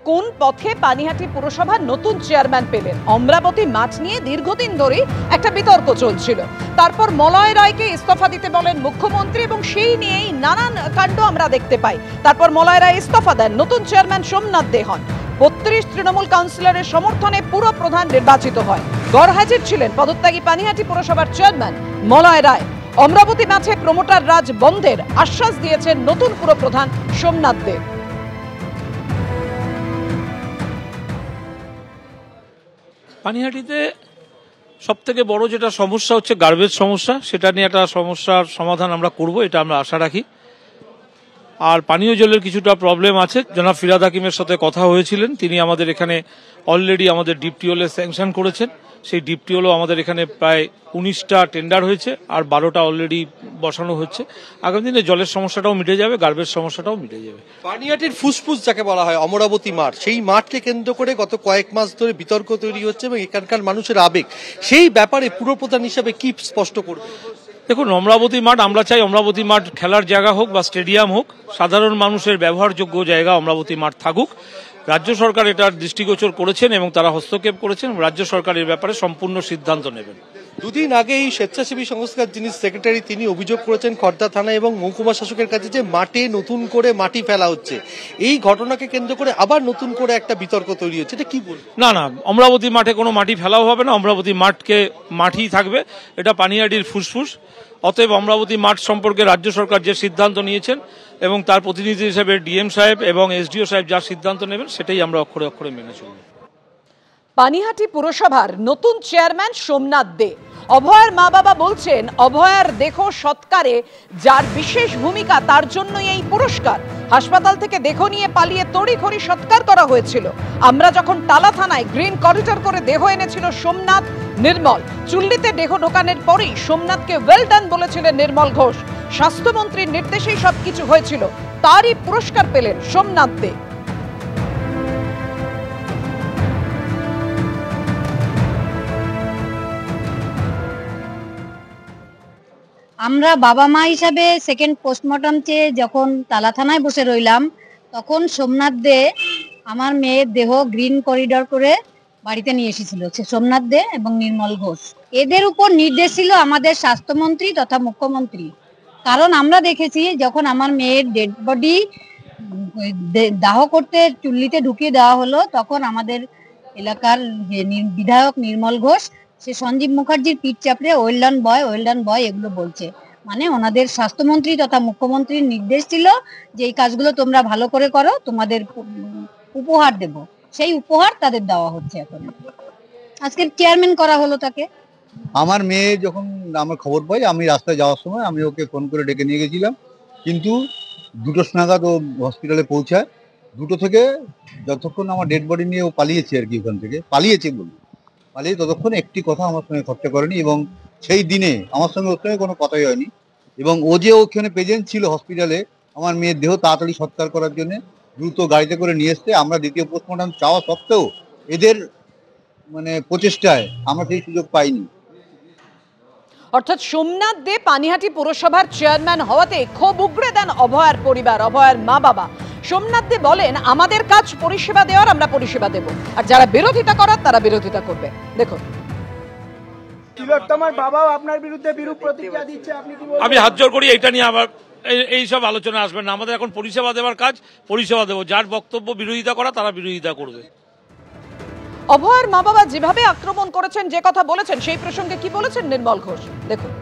কোন পথে পানিহাটি পুরসভার নতুন চেয়ারম্যান পেলেন? অমরাবতী মাঠ নিয়ে দীর্ঘদিন ধরেই একটা বিতর্ক চলছিল। তারপর মলয় রায়কে ইস্তফা দিতে বলেন মুখ্যমন্ত্রী এবং সেই নিয়েই নানান কাণ্ড আমরা দেখতে পাই। তারপর মলয় রায় ইস্তফা দেন, নতুন চেয়ারম্যান সোমনাথ দে হন। 32 তৃণমূল কাউন্সিলরের সমর্থনে পুরো প্রধান নির্বাচিত হয়। গড়হাজির ছিলেন পদত্যাগী পানিহাটি পুরসভার চেয়ারম্যান মলয় রায়। অমরাবতী মাঠে প্রমোটার রাজ বন্ধের আশ্বাস দিয়েছেন নতুন পুরপ্রধান সোমনাথ দে। পানিহাটিতে সব থেকে বড় যেটা সমস্যা হচ্ছে গার্বেজ সমস্যা, সেটা নিয়ে একটা সমস্যার সমাধান আমরা করব, এটা আমরা আশা রাখি। আর পানীয় জলের কিছুটা প্রবলেম আছে। জনাব ফিরাদ হাকিমের সাথে কথা হয়েছিলেন, তিনি আমাদের এখানে অলরেডি আমাদের ডিপ টিউবওয়েল স্যাংশন করেছেন। সেই ডিপ টিউবওয়েলও আমাদের এখানে প্রায় 19টা টেন্ডার হয়েছে, আর 12টা অলরেডি বসানো হচ্ছে। আগামী দিনে জলের সমস্যাটাও মিটে যাবে, গার্বেজ সমস্যাটাও মিটে যাবে। পানিহাটির ফুসফুস যাকে বলা হয় অমরাবতী মাঠ, সেই মাঠকে কেন্দ্র করে গত কয়েক মাস ধরে বিতর্ক তৈরি হচ্ছে এবং এখানকার মানুষের আবেগ, সেই ব্যাপারে পুরপ্রধান হিসেবে কি স্পষ্ট করবে? দেখুন, অমরাবতী মাঠ আমরা চাই অমরাবতী মাঠ খেলার জায়গা হোক বা স্টেডিয়াম হোক, সাধারণ মানুষের ব্যবহারযোগ্য জায়গা অমরাবতী মাঠ থাকুক। রাজ্য সরকার এটার দৃষ্টিগোচর করেছেন এবং তারা হস্তক্ষেপ করেছেন। রাজ্য সরকার এর ব্যাপারে সম্পূর্ণ সিদ্ধান্ত নেবেন। দুদিন আগে এই স্বেচ্ছাসেবী সংস্থার যিনি সেক্রেটারি, তিনি অভিযোগ করেছেন খড়দা থানা এবং মহকুমা শাসকের কাছে যে মাঠে নতুন করে মাটি ফেলা হচ্ছে। এই ঘটনাকে কেন্দ্র করে আবার নতুন করে একটা বিতর্ক তৈরি হচ্ছে, এটা কি বলবেন? না, অমরাবতী মাঠে কোনো মাটি ফেলাও হবে না। অমরাবতী মাঠকে মাটি থাকবে, এটা পানিহাটির ফুসফুস। অতএব অমরাবতী মাঠ সম্পর্কে রাজ্য সরকার যে সিদ্ধান্ত নিয়েছেন এবং তার প্রতিনিধি হিসেবে ডিএম সাহেব এবং এসডিও সাহেব যা সিদ্ধান্ত নেবেন, সেটাই আমরা অক্ষরে অক্ষরে মেনে চলব। পানিহাটি পুরসভার নতুন চেয়ারম্যান সোমনাথ দে। অভয়ার মা বাবা বলছেন, অভয়ার দেহ সৎকারে যার বিশেষ ভূমিকা, তার জন্যই এই পুরস্কার। হাসপাতাল থেকে দেহ নিয়ে পালিয়ে তড়িঘড়ি সৎকার করা হয়েছিল। আমরা যখন টালা থানায় গ্রিন করিডর করে দেহ এনেছিল সোমনাথ, নির্মল। চুল্লিতে দেহ ঢোকানোর পরেই সোমনাথকে ওয়েল ডান বলেছিলেন নির্মল ঘোষ। স্বাস্থ্যমন্ত্রীর নির্দেশেই সবকিছু হয়েছিল, তারই পুরস্কার পেলেন সোমনাথ দে। আমরা বাবা মা হিসাবে সেকেন্ড পোস্টমর্টম চেয়ে যখন তালা থানায় বসে রইলাম, তখন সোমনাথ দে আমার মেয়ের দেহ গ্রিন করিডর করে বাড়িতে নিয়ে এসেছিল। সোমনাথ দে এবং নির্মল ঘোষ, এদের উপর নির্দেশ ছিল আমাদের স্বাস্থ্যমন্ত্রী তথা মুখ্যমন্ত্রী। কারণ আমরা দেখেছি যখন আমার মেয়ের ডেড বডি দাহ করতে চুল্লিতে ঢুকিয়ে দেওয়া হলো, তখন আমাদের এলাকার যে বিধায়ক নির্মল ঘোষ, সে সঞ্জীব মুখার্জির পিঠ চাপড়ে ওয়েল ডান বয় এগুলো বলছে। মানে ওনাদের স্বাস্থ্যমন্ত্রী তথা মুখ্যমন্ত্রীর নির্দেশ ছিল যে এই কাজগুলো তোমরা ভালো করে করো, তোমাদের উপহার দেব। সেই উপহার তাদের দেওয়া হচ্ছে। এখন আজকে চেয়ারম্যান করা হলো তাকে। আমার মেয়ে যখন আমার খবর পাই, আমি রাস্তায় যাওয়ার সময় আমি ওকে ফোন করে ডেকে নিয়ে গেছিলাম, কিন্তু 2টো নাগাদ ও হসপিটালে পৌঁছায়। 2টো থেকে যতক্ষণ আমার ডেড বডি নিয়ে ও পালিয়েছে আর কি, ওখান থেকে পালিয়েছে পালিয়ে ততক্ষণ একটি কথা আমার সঙ্গে খরচা করেনি এবং সেই দিনে আমার সঙ্গে ওর সঙ্গে কোনো কথাই হয়নি। এবং ও যে ওখানে প্রেজেন্ট ছিল হসপিটালে আমার মেয়ের দেহ তাড়াতাড়ি সৎকার করার জন্য দ্রুত গাড়িতে করে নিয়ে এসছে। আমরা দ্বিতীয় পোস্টমর্টম চাওয়া সত্ত্বেও এদের প্রচেষ্টায় আমরা সেই সুযোগ পাইনি। অর্থাৎ সোমনাথ দে পানিহাটি পুরসভার চেয়ারম্যান হওয়াতে ক্ষোভ উগড়ে দেন অভয়ার পরিবার, অভয়ার মা বাবা। সোমনাথ দে বলেন, আমাদের কাজ পরিষেবা দেওয়ার, আমরা পরিষেবা দেব, আর যারা বিরোধিতা করার তারা বিরোধিতা করবে। দেখুন, তিলোত্তমার বাবাও আপনার বিরুদ্ধে বিরূপ প্রতিক্রিয়া দিচ্ছে, আপনি কি বলবেন? আমি হাত জোর করি, এটা নিয়ে আবার এইসব আলোচনা আসবেন না। আমাদের এখন পরিষেবা দেওয়ার কাজ, পরিষেবা দেবো। যার বক্তব্য বিরোধিতা করা, তারা বিরোধিতা করবে। অভয়ার মা বাবা যেভাবে আক্রমণ করেছেন, যে কথা বলেছেন, সেই প্রসঙ্গে কি বলেছেন নির্মল ঘোষ, দেখুন।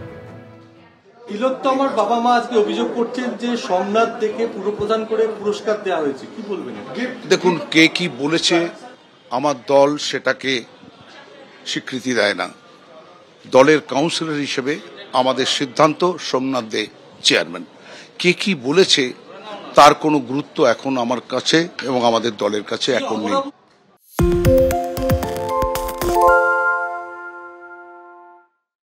তিলোত্তমার বাবা মা আজকে অভিযোগ করছেন যে সোমনাথ দেকে পুরপ্রধান করে পুরস্কার দেওয়া হয়েছে, কি বলবেন? দেখুন, কে কি বলেছে, আমার দল সেটাকে স্বীকৃতি দেয় না। দলের কাউন্সিলর হিসেবে আমাদের সিদ্ধান্ত সোমনাথ দে চেয়ারম্যান। কে কি বলেছে তার কোনো গুরুত্ব এখন আমার কাছে এবং আমাদের দলের কাছে এখন নেই।